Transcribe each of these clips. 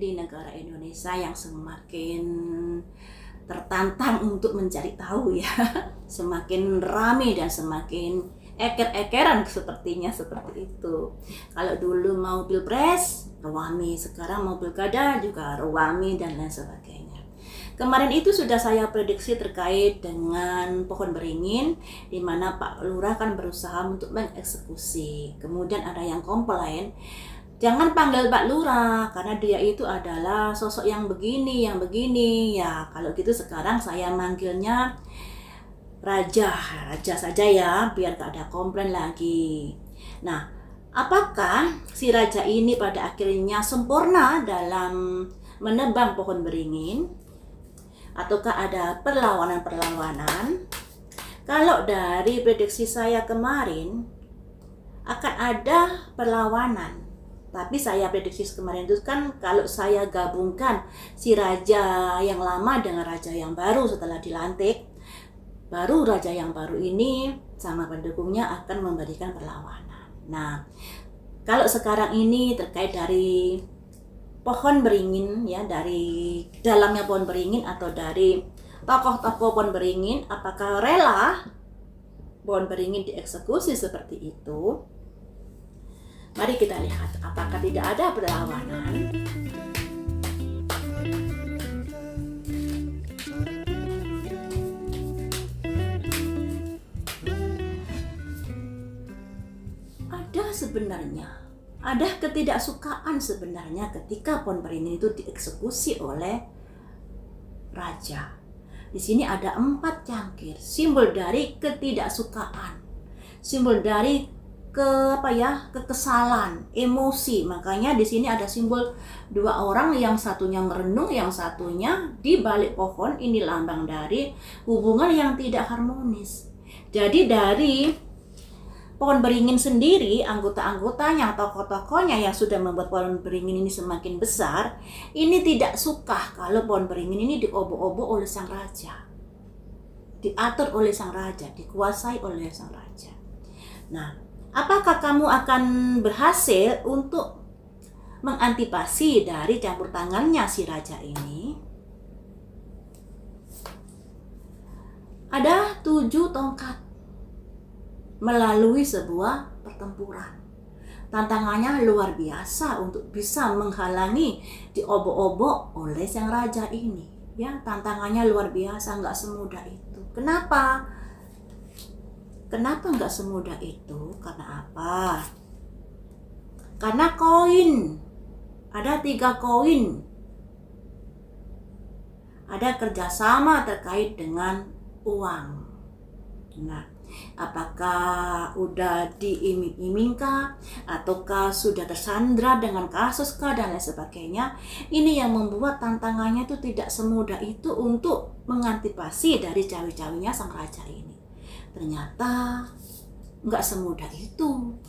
di negara Indonesia yang semakin tertantang untuk mencari tahu ya. Semakin ramai dan semakin eker-ekeran sepertinya seperti itu. Kalau dulu mau pilpres, ruami, sekarang mau pilkada juga ruami dan lain sebagainya. Kemarin itu sudah saya prediksi terkait dengan pohon beringin, di mana Pak Lurah kan berusaha untuk mengeksekusi. Kemudian ada yang komplain, jangan panggil Pak Lurah karena dia itu adalah sosok yang begini. Ya, kalau gitu sekarang saya manggilnya Raja saja ya, biar gak ada komplain lagi. Nah, apakah si Raja ini pada akhirnya sempurna dalam menebang pohon beringin? Ataukah ada perlawanan? Kalau dari prediksi saya kemarin akan ada perlawanan. Tapi saya prediksi kemarin itu kan kalau saya gabungkan si raja yang lama dengan raja yang baru setelah dilantik, baru raja yang baru ini sama pendukungnya akan memberikan perlawanan. Nah, kalau sekarang ini terkait dari pohon beringin ya, dari dalamnya pohon beringin atau dari tokoh-tokoh pohon beringin, apakah rela pohon beringin dieksekusi seperti itu? Mari kita lihat apakah tidak ada perlawanan. Ada ketidaksukaan sebenarnya ketika pohon beringin itu dieksekusi oleh raja. Di sini ada 4 cangkir, simbol dari ketidaksukaan, simbol dari kekesalan, emosi. Makanya di sini ada simbol 2 orang, yang satunya merenung, yang satunya di balik pohon. Ini lambang dari hubungan yang tidak harmonis. Jadi dari pohon beringin sendiri, anggota-anggotanya, tokoh-tokohnya yang sudah membuat pohon beringin ini semakin besar, ini tidak suka kalau pohon beringin ini diobok-obok oleh sang raja, diatur oleh sang raja, dikuasai oleh sang raja. Nah, apakah kamu akan berhasil untuk mengantipasi dari campur tangannya si raja ini? Ada 7 tongkat melalui sebuah pertempuran. Tantangannya luar biasa untuk bisa menghalangi diobok-obok oleh sang raja ini. Ya, tantangannya luar biasa, nggak semudah itu. Kenapa? Kenapa nggak semudah itu? Karena apa? Karena koin. Ada 3 koin. Ada kerjasama terkait dengan uang. Nah, apakah udah diiming-imingkah ataukah sudah tersandra dengan kasus kah dan lain sebagainya. Ini yang membuat tantangannya itu tidak semudah itu untuk mengantipasi dari cawe-cawenya sang raja ini. Ternyata nggak semudah itu.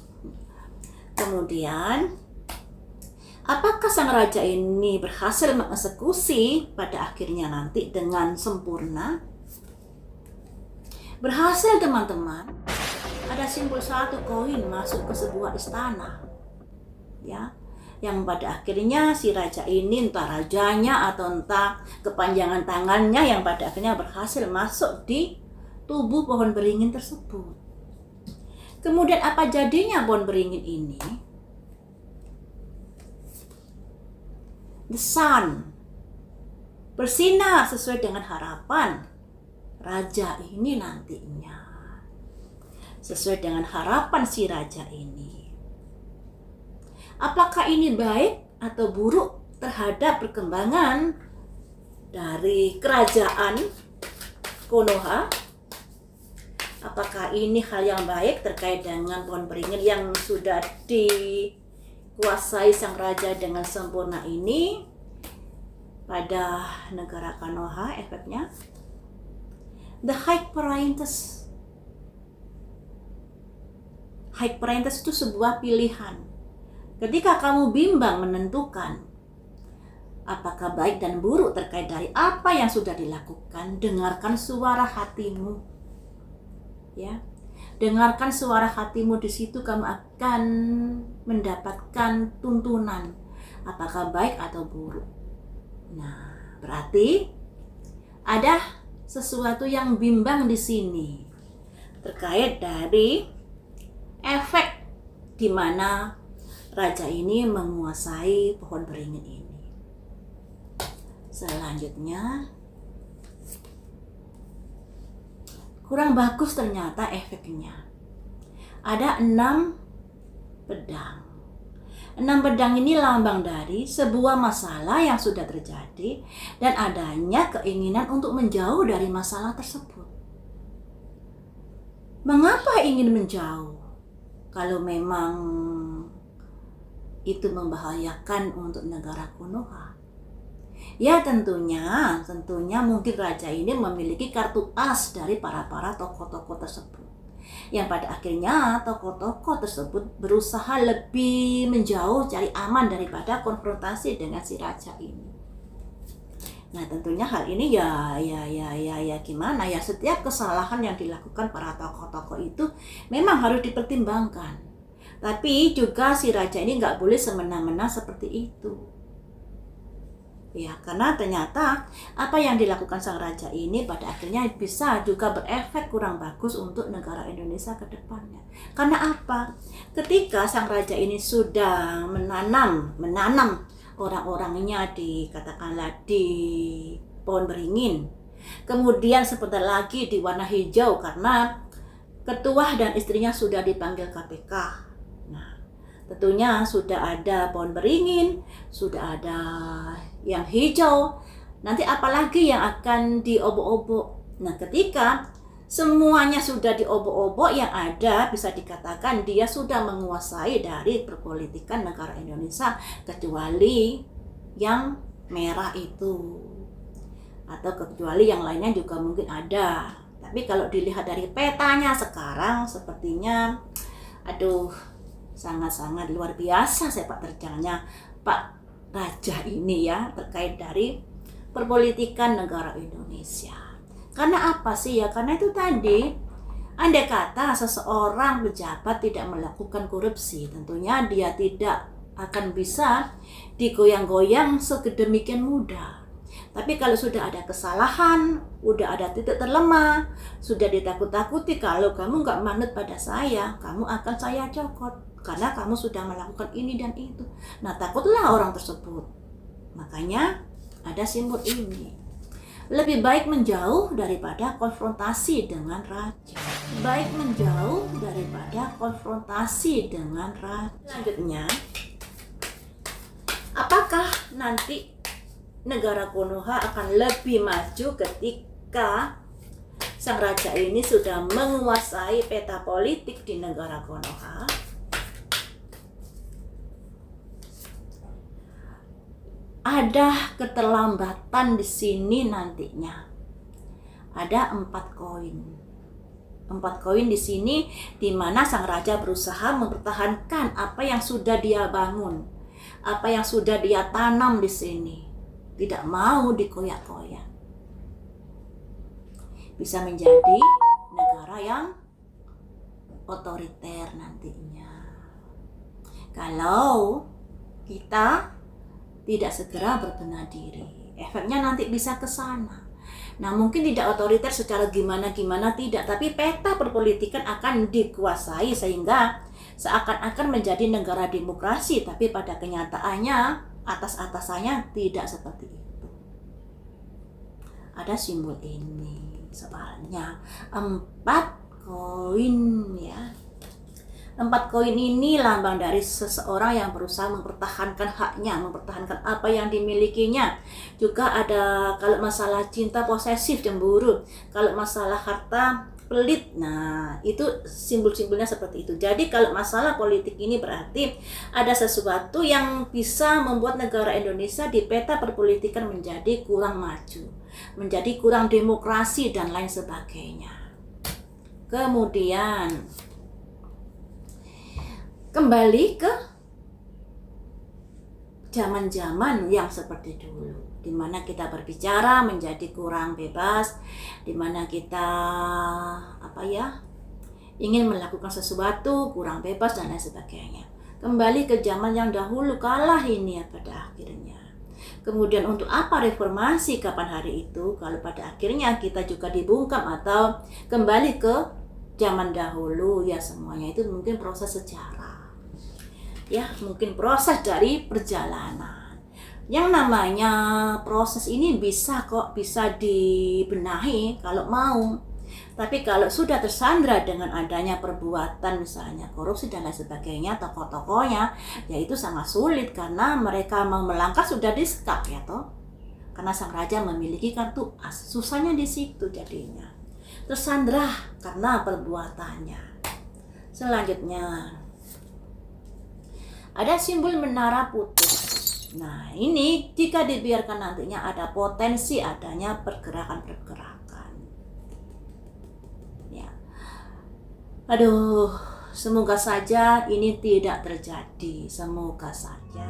Kemudian, apakah sang raja ini berhasil mengeksekusi pada akhirnya nanti dengan sempurna? Berhasil, teman-teman. Ada simbol 1 koin masuk ke sebuah istana. Ya, yang pada akhirnya si raja ini, entah rajanya atau entah kepanjangan tangannya, yang pada akhirnya berhasil masuk di tubuh pohon beringin tersebut. Kemudian apa jadinya pohon beringin ini? The sun bersinar sesuai dengan harapan raja ini nantinya, sesuai dengan harapan si raja ini. Apakah ini baik atau buruk terhadap perkembangan dari kerajaan Konoha? Apakah ini hal yang baik terkait dengan pohon beringin yang sudah dikuasai sang raja dengan sempurna ini pada negara Konoha? Efeknya the High Priestess. High Priestess itu sebuah pilihan. Ketika kamu bimbang menentukan apakah baik dan buruk terkait dari apa yang sudah dilakukan, dengarkan suara hatimu. Ya, dengarkan suara hatimu. Di situ kamu akan mendapatkan tuntunan apakah baik atau buruk. Nah, berarti ada sesuatu yang bimbang di sini terkait dari efek di mana raja ini menguasai pohon beringin ini. Selanjutnya, kurang bagus ternyata efeknya. Ada 6 pedang. 6 pedang ini lambang dari sebuah masalah yang sudah terjadi dan adanya keinginan untuk menjauh dari masalah tersebut. Mengapa ingin menjauh? Kalau memang itu membahayakan untuk negara Konoha. Ya tentunya mungkin raja ini memiliki kartu as dari para tokoh-tokoh tersebut. Yang pada akhirnya tokoh-tokoh tersebut berusaha lebih menjauh, cari aman daripada konfrontasi dengan si raja ini. Nah tentunya hal ini ya gimana ya, setiap kesalahan yang dilakukan para tokoh-tokoh itu memang harus dipertimbangkan. Tapi juga si raja ini nggak boleh semena-mena seperti itu. Ya, karena ternyata apa yang dilakukan sang raja ini pada akhirnya bisa juga berefek kurang bagus untuk negara Indonesia ke depannya. Karena apa? Ketika sang raja ini sudah menanam orang-orangnya katakanlah di pohon beringin. Kemudian sebentar lagi di warna hijau karena ketua dan istrinya sudah dipanggil KPK. Tentunya sudah ada pohon beringin, sudah ada yang hijau, nanti apalagi yang akan diobok-obok. Nah ketika semuanya sudah diobok-obok, yang ada bisa dikatakan dia sudah menguasai dari perpolitikan negara Indonesia, kecuali yang merah itu. Atau kecuali yang lainnya juga mungkin ada. Tapi kalau dilihat dari petanya sekarang sepertinya sangat-sangat luar biasa sepak terjangnya Pak Raja ini ya terkait dari perpolitikan negara Indonesia. Karena apa sih ya? Karena itu tadi, andai kata seseorang pejabat tidak melakukan korupsi, tentunya dia tidak akan bisa digoyang-goyang sedemikian mudah. Tapi kalau sudah ada kesalahan, udah ada titik terlemah, sudah ditakut-takuti, kalau kamu nggak manut pada saya, kamu akan saya cokot. Karena kamu sudah melakukan ini dan itu. Nah takutlah orang tersebut. Makanya ada simbol ini. Lebih baik menjauh daripada konfrontasi dengan raja. Baik menjauh daripada konfrontasi dengan raja. Selanjutnya, apakah nanti negara Konoha akan lebih maju ketika sang raja ini sudah menguasai peta politik di negara Konoha? Ada keterlambatan di sini nantinya. Ada 4 koin. 4 koin di sini di mana sang raja berusaha mempertahankan apa yang sudah dia bangun, apa yang sudah dia tanam di sini. Tidak mau dikoyak-koyak. Bisa menjadi negara yang otoriter nantinya. Kalau kita tidak segera berbenah diri, efeknya nanti bisa ke sana. Nah, mungkin tidak otoriter secara gimana-gimana tidak, tapi peta perpolitikan akan dikuasai sehingga seakan-akan menjadi negara demokrasi, tapi pada kenyataannya atas-atasannya tidak seperti itu. Ada simbol ini, soalnya 4 koin ya. 4 koin ini lambang dari seseorang yang berusaha mempertahankan haknya, mempertahankan apa yang dimilikinya. Juga ada kalau masalah cinta posesif, cemburu, kalau masalah harta pelit. Nah, itu simbol-simbolnya seperti itu. Jadi kalau masalah politik ini berarti ada sesuatu yang bisa membuat negara Indonesia di peta perpolitikan menjadi kurang maju, menjadi kurang demokrasi dan lain sebagainya. Kemudian kembali ke zaman-zaman yang seperti dulu, di mana kita berbicara menjadi kurang bebas, di mana kita ingin melakukan sesuatu kurang bebas dan lain sebagainya. kembali ke zaman yang dahulu, kalah ini ya pada akhirnya. Kemudian untuk apa reformasi, kapan hari itu, kalau pada akhirnya kita juga dibungkam atau kembali ke zaman dahulu, ya semuanya itu mungkin proses sejarah. Ya, mungkin proses dari perjalanan. Yang namanya proses ini bisa dibenahi kalau mau. Tapi kalau sudah tersandra dengan adanya perbuatan misalnya korupsi dan lain sebagainya, tokoh-tokohnya, ya itu sangat sulit karena mereka mau melangkah sudah disekap ya toh. Karena sang raja memiliki kartu as, susahnya di situ jadinya. Tersandra karena perbuatannya. Selanjutnya ada simbol menara putus. Nah, ini jika dibiarkan nantinya ada potensi adanya pergerakan-pergerakan. Ya. Aduh, semoga saja ini tidak terjadi. Semoga saja.